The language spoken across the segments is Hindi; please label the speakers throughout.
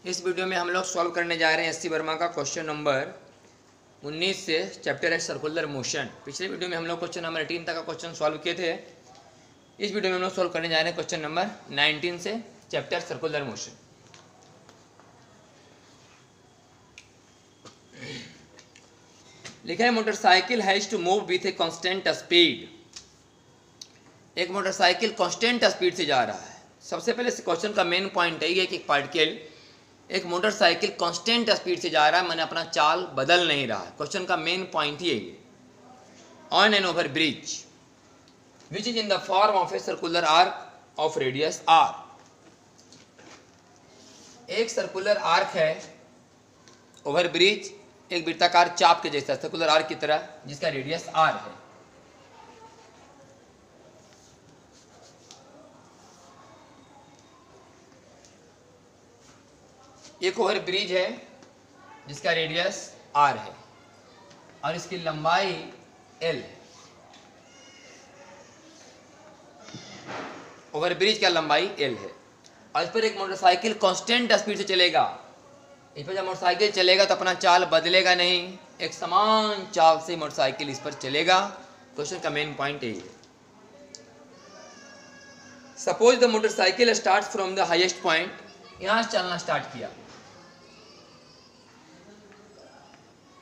Speaker 1: इस वीडियो में हम लोग सॉल्व करने जा रहे हैं एस.सी. वर्मा का क्वेश्चन नंबर 19 से चैप्टर है सर्कुलर मोशन। पिछले वीडियो में हम लोग क्वेश्चन नंबर 18 तक का क्वेश्चन सॉल्व किए थे। इस वीडियो में हम लोग सॉल्व करने जा रहे हैं क्वेश्चन नंबर 19 से चैप्टर सर्कुलर मोशन। लिखा है motorcycle has to move with a constant speed. एक मोटरसाइकिल कांस्टेंट स्पीड से जा रहा है। सबसे पहले इस क्वेश्चन का मेन पॉइंट यही है कि एक पार्टिकल एक मोटरसाइकिल कांस्टेंट स्पीड से जा रहा है, मैंने अपना चाल बदल नहीं रहा है। क्वेश्चन का मेन पॉइंट ही यही है। On an over bridge which is in the form of a circular arc of radius R. एक सर्कुलर आर्क है ओवर ब्रिज, एक वृत्ताकार चाप के जैसा सर्कुलर आर्क की तरह, जिसका रेडियस आर है। एक ओवर ब्रिज है जिसका रेडियस आर है और इसकी लंबाई एल है। ओवर ब्रिज का लंबाई एल है और इस पर एक मोटरसाइकिल कांस्टेंट स्पीड से चलेगा। इस पर जब मोटरसाइकिल चलेगा तो अपना चाल बदलेगा नहीं, एक समान चाल से मोटरसाइकिल इस पर चलेगा। क्वेश्चन का मेन पॉइंट यही है। Suppose the motorcycle start from the highest point. यहां से चलना स्टार्ट किया,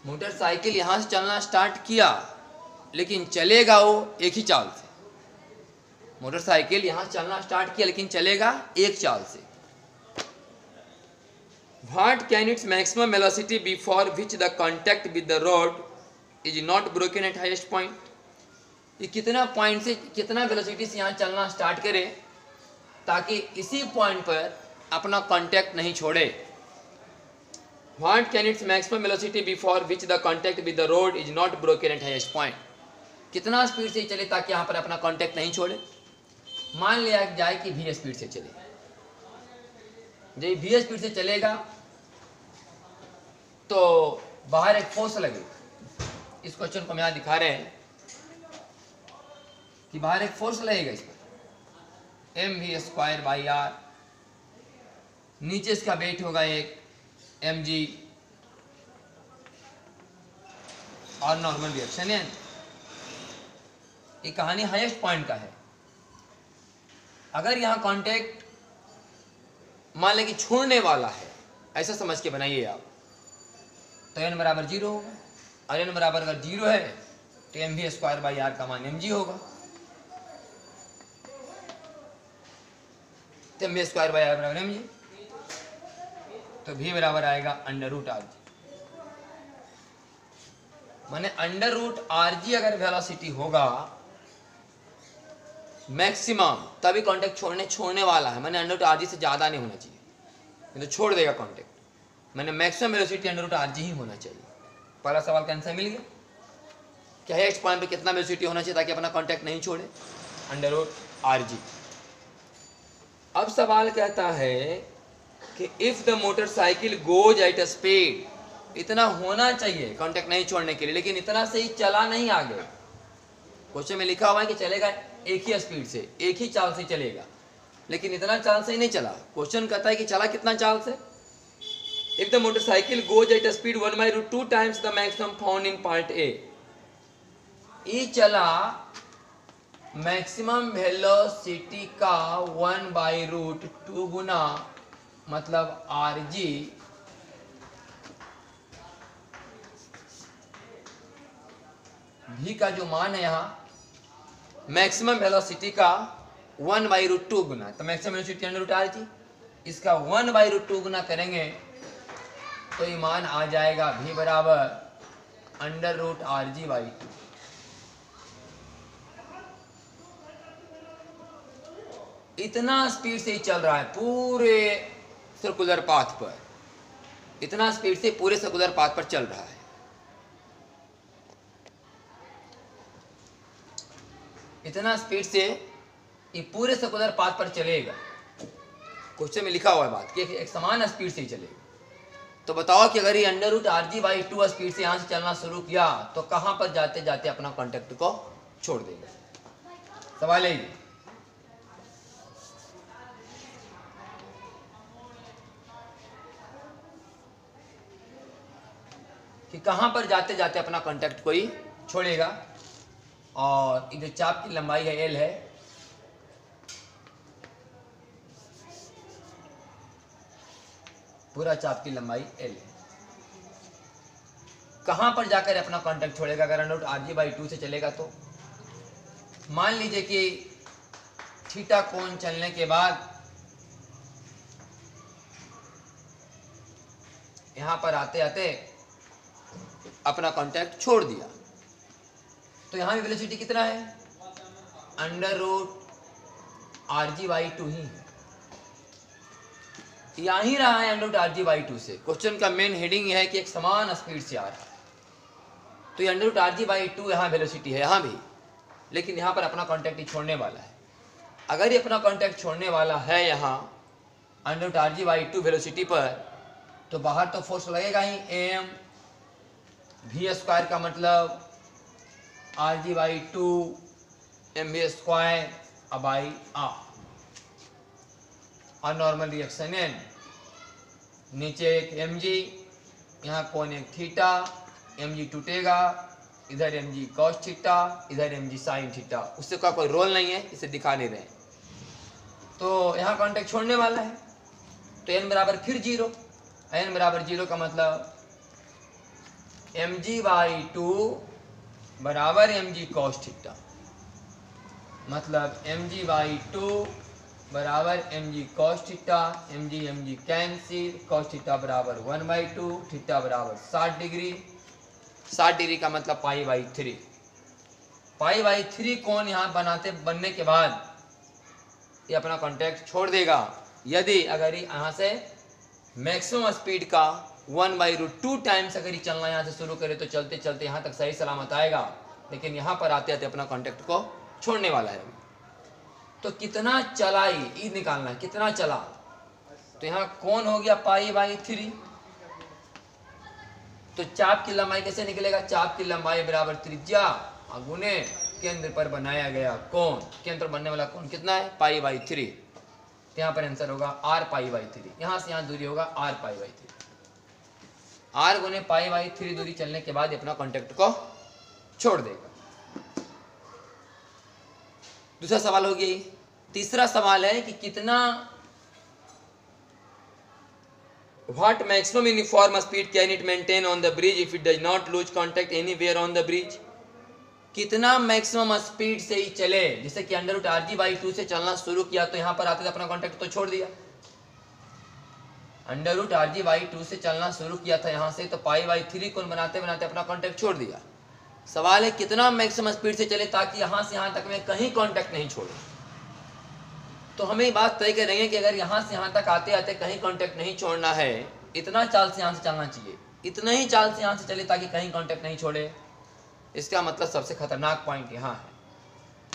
Speaker 1: मोटरसाइकिल यहां से चलना स्टार्ट किया, लेकिन चलेगा वो एक ही चाल से। मोटरसाइकिल यहां से चलना स्टार्ट किया लेकिन चलेगा एक चाल से। What can its maximum velocity be for which the contact with the road is not broken at highest point. ये कितना पॉइंट से कितना वेलोसिटी से यहां चलना स्टार्ट करे ताकि इसी पॉइंट पर अपना कॉन्टैक्ट नहीं छोड़े। What can its maximum velocity be for which the contact with the road is not broken at highest point। कितना स्पीड से चले ताकि यहाँ पर अपना कांटेक्ट नहीं छोड़े। मान लिया जाए कि v स्पीड से चले, जब v स्पीड से चलेगा तो बाहर एक फोर्स लगेगा। इस क्वेश्चन को हम यहाँ दिखा रहे हैं कि बाहर एक फोर्स लगेगा इस पर mv²/r। नीचे इसका वेट होगा एक mg और नॉर्मल रिएक्शन है। ये कहानी हाईएस्ट पॉइंट का है। अगर यहां कांटेक्ट मान लें कि छोड़ने वाला है, ऐसा समझ के बनाइए आप, तो n बराबर 0 होगा और n बराबर अगर 0 है तो mv²/r का मान mg होगा। तो mv²/r बराबर mg, तो v बराबर आएगा √r। माने √rg अगर वेलोसिटी होगा मैक्सिमम, तभी कांटेक्ट छोड़ने वाला है। मैंने √rg से ज्यादा नहीं होना चाहिए, नहीं तो छोड़ देगा कांटेक्ट। मैंने मैक्सिमम वेलोसिटी √rg ही होना चाहिए। पहला सवाल का आंसर मिल गया कि हाईएस्ट पॉइंट पे कितना वेलोसिटी होना चाहिए ताकि अपना कांटेक्ट नहीं छोड़े, √rg। अब सवाल कहता है कि if the motorcycle goes at a speed, इतना होना चाहिए कांटेक्ट नहीं छोड़ने के लिए, लेकिन इतना से ही चला नहीं आगे। क्वेश्चन में लिखा हुआ है कि चलेगा एक ही स्पीड से, एक ही चाल से चलेगा, लेकिन इतना चाल से ही नहीं चला। क्वेश्चन कहता है कि चला कितना चाल से। If the motorcycle goes at a speed 1/√2 times the maximum found in part A. ये चला मैक्सिमम वेलोसिटी का 1/√2 गुना, मतलब rg v का जो मान है यहाँ मैक्सिमम वेलोसिटी का 1/√2 गुना, तो मैक्सिमम वेलोसिटी √rg, इसका 1/√2 गुना करेंगे तो ये मान आ जाएगा v बराबर √rg/2। इतना स्पीड से ही चल रहा है पूरे सर्कुलर पाथ पर, इतना स्पीड से पूरे सर्कुलर पाथ पर चल रहा है। इतना स्पीड से ये पूरे सर्कुलर पाथ पर चलेगा। क्वेश्चन में लिखा हुआ है बात कि एक समान स्पीड से ही चलेगा। तो बताओ कि अगर ये √rg/2 स्पीड से यहां से चलना शुरू किया तो कहां पर जाते जाते अपना कांटेक्ट को छोड़ देगा। सवाल है कि कहाँ पर जाते जाते अपना कांटेक्ट कोई छोड़ेगा। और इधर चाप की लंबाई है L है, पूरा चाप की लंबाई L है। कहाँ पर जाकर अपना कांटेक्ट छोड़ेगा? अगर अंडर रूट RG/2 से चलेगा तो मान लीजिए कि थीटा कोण चलने के बाद यहां पर आते आते अपना कांटेक्ट छोड़ दिया, तो यहां भी वेलोसिटी कितना है? अंडर रूट RG/2 ही है, यहां ही रहा है अंडर रूट RG/2 से। क्वेश्चन का मेन हेडिंग है कि एक समान स्पीड से आ रहा है, तो ये अंडर रूट RG/2 यहाँ वेलोसिटी है यहाँ भी, लेकिन यहाँ पर अपना कांटेक्ट ही छोड़ने वाला है। अगर ये अपना कांटेक्ट छोड़ने वाला है यहाँ अंडर रूट RG/2 वेलोसिटी पर, तो बाहर तो फोर्स लगेगा ही m v² का मतलब RG/2 mv²/r और नॉर्मल रिएक्शन n, नीचे एक mg, यहाँ कोण एक थीटा, mg टूटेगा, इधर mg cos थीटा, इधर mg sin थीटा, उससे का कोई रोल नहीं है, इसे दिखा नहीं रहे। तो यहाँ कांटेक्ट छोड़ने वाला है, तो n बराबर फिर 0, n बराबर 0 का मतलब mg/2 बराबर mg cos थीटा, मतलब mg/2 बराबर mg cos theta, mg cancel, cos theta बराबर 1/2, थीटा बराबर 60 डिग्री, 60 डिग्री का मतलब π/3। π/3 कोण यहाँ बनने के बाद ये अपना कांटेक्ट छोड़ देगा, यदि अगर यहाँ से मैक्सिमम स्पीड का 1/√2 टाइम्स अगर ये चलना यहाँ से शुरू करे तो चलते चलते यहाँ तक सही सलामत आएगा, लेकिन यहाँ पर आते आते अपना कांटेक्ट को छोड़ने वाला है। तो कितना चलाई ये निकालना है, कितना चला, तो यहाँ कोण हो गया π/3, तो चाप की लंबाई कैसे निकलेगा? चाप की लंबाई बराबर त्रिज्या गुने केंद्र पर बनाया गया कोण, केंद्र बनने वाला कोण कितना है? π/3, तो यहाँ पर आंसर होगा r π/3, यहाँ से यहाँ दूरी होगा r π/3, r गुने π/3 दूरी चलने के बाद अपना कांटेक्ट को छोड़ देगा। दूसरा सवाल हो गया। तीसरा सवाल है कि कितना what maximum uniform speed can it maintain on the bridge if it does not lose contact anywhere on the bridge? कितना मैक्सिमम स्पीड से ही चले, जैसे कि अंडर रूट RG/2 से चलना शुरू किया तो यहाँ पर आते अपना कांटेक्ट तो छोड़ दिया, अंडर रूट RG/2 से चलना शुरू किया था यहाँ से, तो π/3 कोण बनाते बनाते अपना कांटेक्ट छोड़ दिया। सवाल है कितना मैक्सिमम स्पीड से चले ताकि यहाँ से यहाँ तक में कहीं कांटेक्ट नहीं छोड़े। तो हमें बात तय करेंगे कि अगर यहाँ से यहाँ तक आते आते कहीं कांटेक्ट नहीं छोड़ना है, इतना चाल से यहाँ से चलना चाहिए, इतना ही चाल से यहाँ से चले ताकि कहीं कांटेक्ट नहीं छोड़े। इसका मतलब सबसे खतरनाक पॉइंट यहाँ है,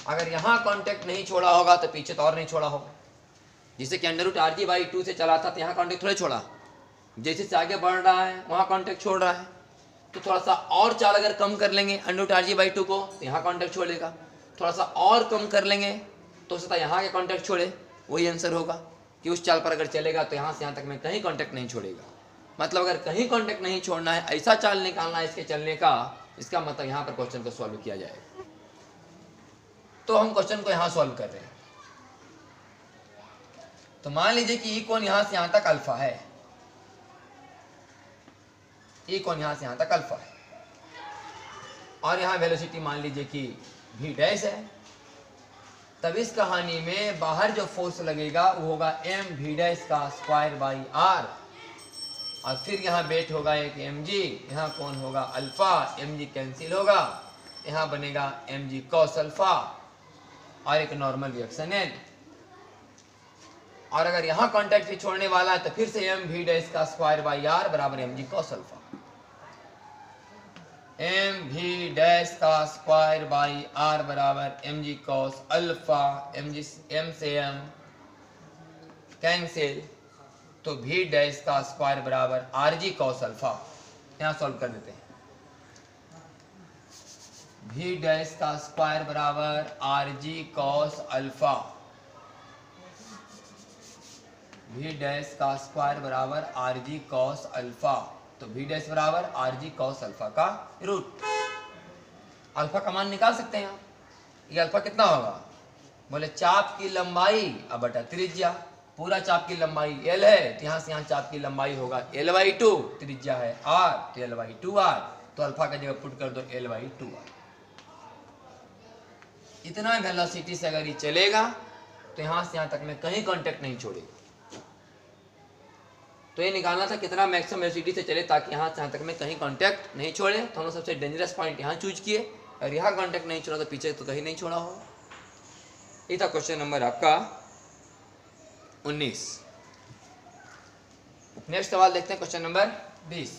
Speaker 1: अगर यहाँ कांटेक्ट नहीं छोड़ा होगा तो पीछे तो और नहीं छोड़ा होगा। जैसे कि अंडर रूट RG/2 से चला था तो यहाँ कांटेक्ट थोड़े छोड़ा, जैसे से आगे बढ़ रहा है वहाँ कांटेक्ट छोड़ रहा है, तो थोड़ा सा और चाल अगर कम कर लेंगे अंडर रूट RG/2 को तो यहाँ कांटेक्ट छोड़ेगा, थोड़ा सा और कम कर लेंगे तो हो सकता है यहाँ के कांटेक्ट छोड़े। वही आंसर होगा कि उस चाल पर अगर चलेगा तो यहाँ से यहाँ तक में कहीं कांटेक्ट नहीं छोड़ेगा। मतलब अगर कहीं कांटेक्ट नहीं छोड़ना है, ऐसा चाल निकालना है इसके चलने का, इसका मतलब यहाँ पर क्वेश्चन को सॉल्व किया जाएगा। तो हम क्वेश्चन को यहाँ सॉल्व कर रहे हैं। तो मान लीजिए कि ई कोण यहाँ से यहाँ तक अल्फा है, ई कोण यहाँ से यहाँ तक अल्फा है, और यहाँ वेलोसिटी मान लीजिए कि v' है। तब इस कहानी में बाहर जो फोर्स लगेगा वो होगा mv'²/r, और फिर यहाँ वेट होगा एक mg, यहाँ कौन होगा अल्फा, mg कैंसिल होगा, यहाँ बनेगा mg cos अल्फा और एक नॉर्मल रिएक्शन n। और अगर यहाँ कॉन्टैक्ट ही छोड़ने वाला है तो फिर से mv'² बराबर mg cos अल्फा, mv' बराबर mg cos alpha, mg m से m कैंसिल, तो v' बराबर rg cos अल्फा। यहाँ सॉल्व कर देते हैं। v' बराबर rg cos अल्फा, v' बराबर rg cos अल्फा, तो v डैश बराबर आर जी कॉस अल्फा का रूट। अल्फा का मान निकाल सकते हैं आप। ये अल्फा कितना होगा, बोले चाप की लंबाई अब बटा त्रिज्या। पूरा चाप की लंबाई l है, तो यहाँ से यहाँ चाप की लंबाई होगा l/2, त्रिज्या है r, तो l/2r, तो अल्फा का जगह पुट कर दो l/2r। इतना वेलोसिटी से अगर ये चलेगा तो यहाँ से यहाँ तक में कहीं कांटेक्ट नहीं छोड़ेगा। तो ये निकालना था कितना मैक्सिमम वेलोसिटी से चले ताकि यहाँ से यहाँ तक में कहीं कांटेक्ट नहीं छोड़े। तो हम सबसे डेंजरस पॉइंट यहाँ चूज किए, और यहाँ कांटेक्ट नहीं छोड़ा तो पीछे तो कहीं नहीं छोड़ा होगा। ये था क्वेश्चन नंबर आपका 19। नेक्स्ट सवाल देखते हैं, क्वेश्चन नंबर 20।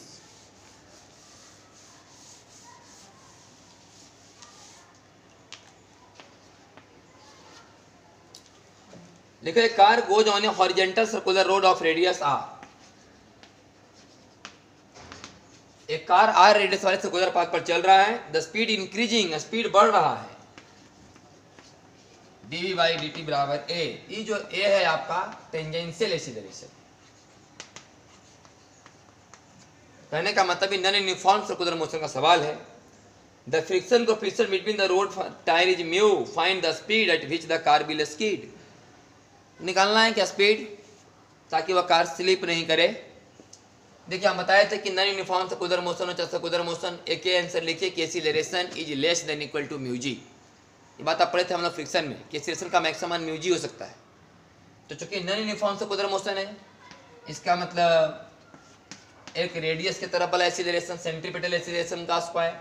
Speaker 1: लिखो, एक car goes on a horizontal circular road of radius R. एक कार आर रेडियस वाले सर्कुलर पाथ पर चल रहा है। द स्पीड इंक्रीजिंग, स्पीड बढ़ रहा है। dv बाई dt बराबर a। ये जो a है आपका टेंजेंशियल एक्सीलरेशन। कहने का मतलब नॉन यूनिफॉर्म सर्कुलर मोशन का सवाल है। The friction coefficient between the road tyre is mu, find the speed at which the car will स्कीड। निकालना है क्या स्पीड, ताकि वह कार स्लिप नहीं करे। देखिए हम बताए थे कि नॉन यूनिफॉर्म सर्कुलर मोशन और सर्कुलर मोशन, एक ही आंसर लिखिए कि acceleration is less than equal to mu g. ये बात आप पढ़े थे हम लोग फ्रिक्शन में कि एक्सीलरेशन का मैक्सिमम म्यू जी हो सकता है। तो चूंकि नॉन यूनिफॉर्म सर्कुलर मोशन है, इसका मतलब एक रेडियस की तरफ वाला एक्सीलरेशन सेंट्रीपिटल एक्सीलरेशन का स्क्वायर,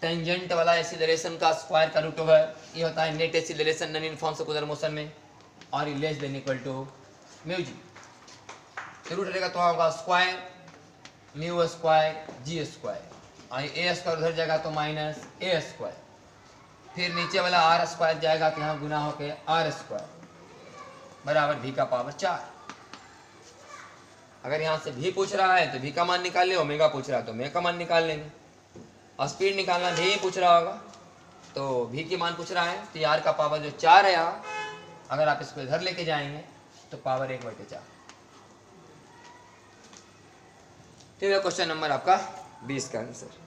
Speaker 1: टेंजेंट वाला एक्सीलरेशन का स्क्वायर का रूट ओवर, ये होता है net acceleration non uniform circular motion में, और ये less than equal to mu g. Root रहेगा तो होगा square mu square g square, और ए स्क्वायर उधर जाएगा तो माइनस ए स्क्वायर, फिर नीचे वाला आर स्क्वायर जाएगा तो यहाँ गुना होके आर स्क्वायर बराबर v का पावर 4। अगर यहाँ से v पूछ रहा है तो v का मान निकाल ले, ओमेगा पूछ रहा है तो ओमेगा का मान निकाल लेंगे। और स्पीड निकालना v पूछ रहा होगा तो v की मान पूछ रहा है, तो r का पावर जो 4 है यहाँ, अगर आप इसको इधर लेके जाएंगे तो पावर 1/4। ठीक है, क्वेश्चन नंबर आपका 20 का आंसर।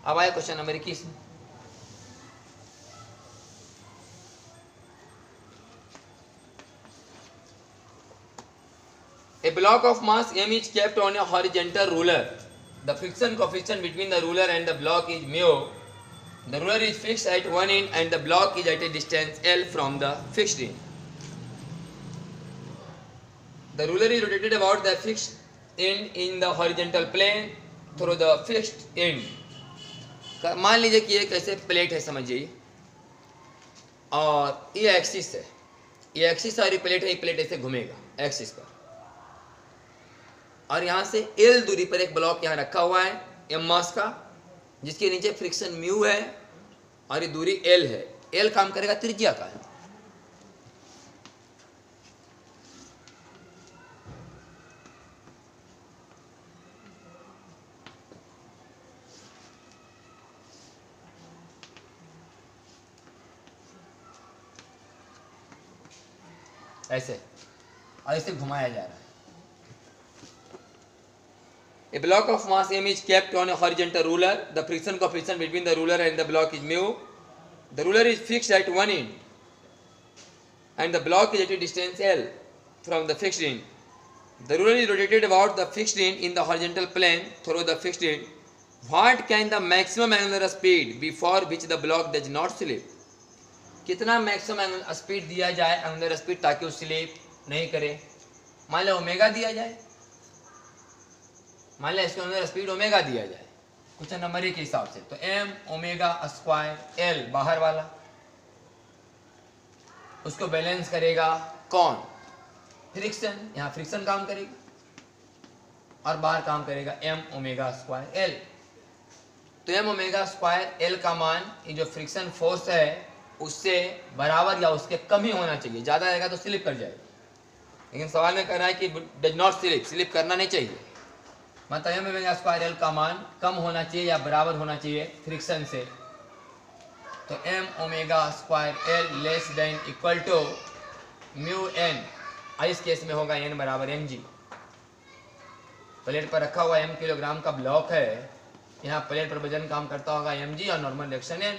Speaker 1: अब आया question number 21। A block of mass m is kept on a horizontal ruler. The friction coefficient between the ruler and the block is mu. The ruler is fixed at one end and the block is at a distance L from the fixed end. The ruler is rotated about the fixed end in the horizontal plane through the fixed end. मान लीजिए कि एक ऐसे प्लेट है, समझिए, और ये एक्सिस है, ये एक्सिस और ये प्लेट है, ये प्लेट ऐसे घूमेगा एक्सिस पर, और यहाँ से L दूरी पर एक ब्लॉक यहाँ रखा हुआ है m मास का, जिसके नीचे फ्रिक्शन म्यू है और ये दूरी L है। L काम करेगा त्रिज्या का है। ऐसे और इसे घुमाया जा रहा है। A block of mass m is kept on a horizontal ruler. The friction coefficient between the ruler and the block is mu. The ruler is fixed at one end and the block is at a distance L from the fixed end. The ruler is rotated about the fixed end in the horizontal plane through the fixed end. What can the maximum angular speed be for which the block does not slip? कितना मैक्सिमम स्पीड दिया जाए एंगुलर स्पीड ताकि वो स्लिप नहीं करे। मान लो ओमेगा दिया जाए, मान लो इसके अंदर स्पीड ओमेगा दिया जाए क्वेश्चन नंबर 1 के हिसाब से, तो m ओमेगा स्क्वायर एल बाहर वाला, उसको बैलेंस करेगा कौन, फ्रिक्शन। यहाँ फ्रिक्शन काम करेगी और बाहर काम करेगा m ओमेगा स्क्वायर एल। तो m ओमेगा स्क्वायर एल का मान ये जो फ्रिक्शन फोर्स है उससे बराबर या उसके कम ही होना चाहिए। ज़्यादा रहेगा तो स्लिप कर जाएगा, लेकिन सवाल में कह रहा है कि डज नॉट स्लिप, स्लिप करना नहीं चाहिए। मतलब m ओमेगा स्क्वायर एल का मान कम होना चाहिए या बराबर होना चाहिए फ्रिक्शन से। तो m omega square L less than equal to mu n, इस केस में होगा n बराबर mg। प्लेट पर रखा हुआ m किलोग्राम का ब्लॉक है, यहाँ प्लेट पर वजन काम करता होगा mg और नॉर्मल रिएक्शन n,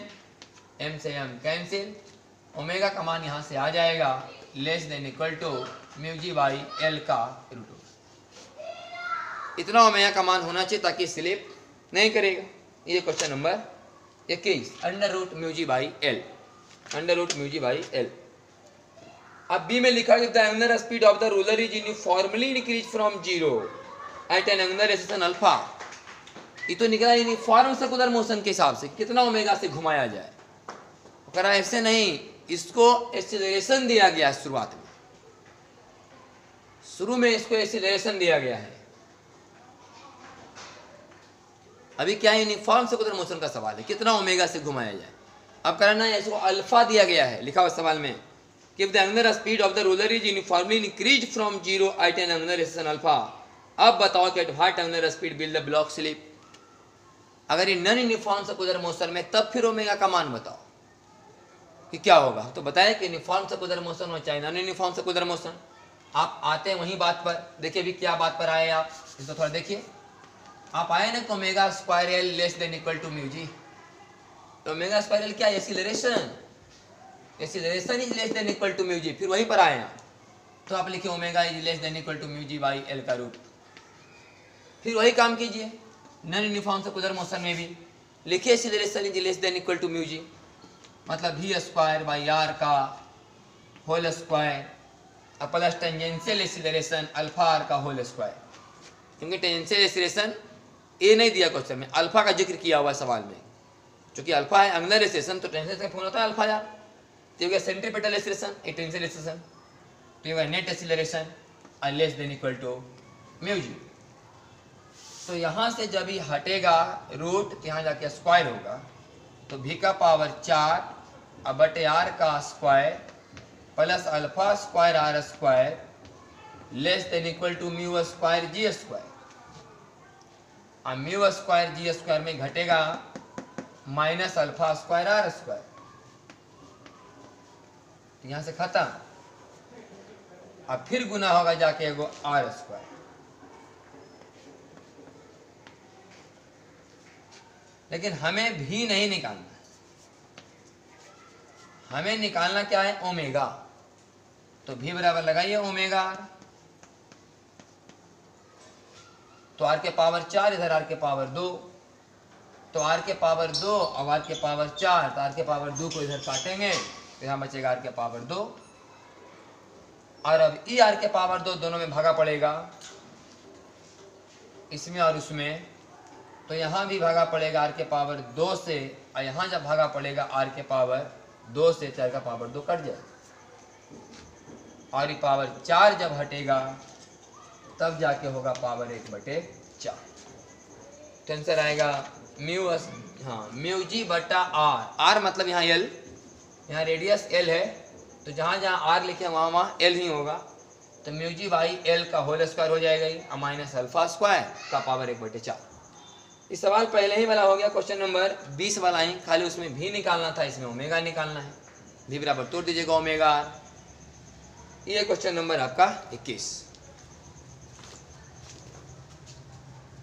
Speaker 1: m से m कैंसिल, ओमेगा का मान यहाँ से आ जाएगा less than equal to mu g by L का रूट। इतना ओमेगा का मान होना चाहिए ताकि स्लिप नहीं करेगा। ये question number 21, under root mu g by L, under root mu g by L. अब बी में लिखा है the angular speed of the roller is uniformly increase from zero eight an angular acceleration alpha. ये तो निकला यूनिफॉर्म सर्कुलर मोशन के हिसाब से कितना ओमेगा से घुमाया जाए, करा ऐसे नहीं, इसको एक्सीलरेशन दिया गया है शुरुआत में, शुरू में इसको एक्सीलरेशन दिया गया है। अभी क्या यूनिफॉर्म सर्कुलर मोशन का सवाल है, कितना ओमेगा से घुमाया जाए। अब करना है, इसको अल्फा दिया गया है, लिखा हुआ सवाल में कि if the angular speed of the roller is uniformly increased from zero at an angular acceleration alpha। अब बताओ कि at what angular speed will the block slip। अगर ये नॉन यूनिफॉर्म सर्कुलर मोशन में तब फिर ओमेगा का मान बताओ कि क्या होगा। तो बताया कि यूनिफॉर्म सर्कुलर मोशन हो चाहे नॉन यूनिफॉर्म सर्कुलर मोशन। आप आते हैं वही बात पर, देखिए अभी क्या बात पर आए आप, इसको थोड़ा देखिए। आप आए ना omega square L less than equal to mu g. Omega square l क्या, acceleration, acceleration is less than equal to mu g. फिर वहीं पर आए हैं तो आप लिखिए omega is less than equal to mu g by L का रूट। फिर वही काम कीजिए नॉन यूनिफॉर्म सर्कुलर मोशन में भी, लिखिए acceleration is less than equal to mu g, मतलब वी स्क्वायर बाई आर का whole square plus tangential acceleration alpha r का होल स्क्वायर। क्योंकि टेंजेंशियल एक्सीलरेशन ए नहीं दिया क्वेश्चन में, अल्फा का जिक्र किया हुआ सवाल में, क्योंकि अल्फा है एंगुलर एक्सीलरेशन तो टेंजेंशियल का फॉर्म होता है अल्फा यार। तो सेंट्रीपिटल एक्सीलरेशन, एक टेंजेंशियल एक्सीलरेशन, तो नेट एक्सीलरेशन और less than equal to mu g. तो यहाँ से जब ही हटेगा रूट यहाँ जाके स्क्वायर होगा, तो भी का पावर 4 अब बटे आर का square plus alpha square R square less than equal to mu square g square. और म्यू स्क्वायर जी स्क्वायर में घटेगा minus alpha square R square, तो यहां से खत्म। अब फिर गुना होगा जाके एगो आर स्क्वायर। लेकिन हमें भी नहीं निकालना, हमें निकालना क्या है, ओमेगा। तो भी बराबर लगाइए ओमेगा आर, तो आर के पावर 4 इधर आर के पावर 2, तो आर के पावर 2 और आर के पावर 4, तो आर के पावर 2 को इधर काटेंगे तो यहाँ बचेगा आर के पावर 2। और अब ई आर के पावर 2 दोनों में भागा पड़ेगा, इसमें और उसमें, तो यहाँ भी भागा पड़ेगा आर के पावर 2 से, और यहाँ जब भागा पड़ेगा आर के पावर 2 से, तो आर का पावर 2 कट जाए। और ये पावर 4 जब हटेगा तब जाके होगा पावर 1/4। तो आंसर आएगा म्यू जी बटा आर। आर मतलब यहाँ एल, यहाँ रेडियस एल है, तो जहाँ जहाँ आर लिखे वहाँ वहाँ एल ही होगा। तो म्यू जी बाई एल का होल स्क्वायर हो जाएगा ही, माइनस अल्फा स्क्वायर का पावर 1/4। इस सवाल पहले ही वाला हो गया, क्वेश्चन नंबर 20 वाला ही, खाली उसमें भी निकालना था, इसमें ओमेगा निकालना है। भी बराबर तोड़ दीजिएगा ओमेगा आर। ये क्वेश्चन नंबर आपका 21।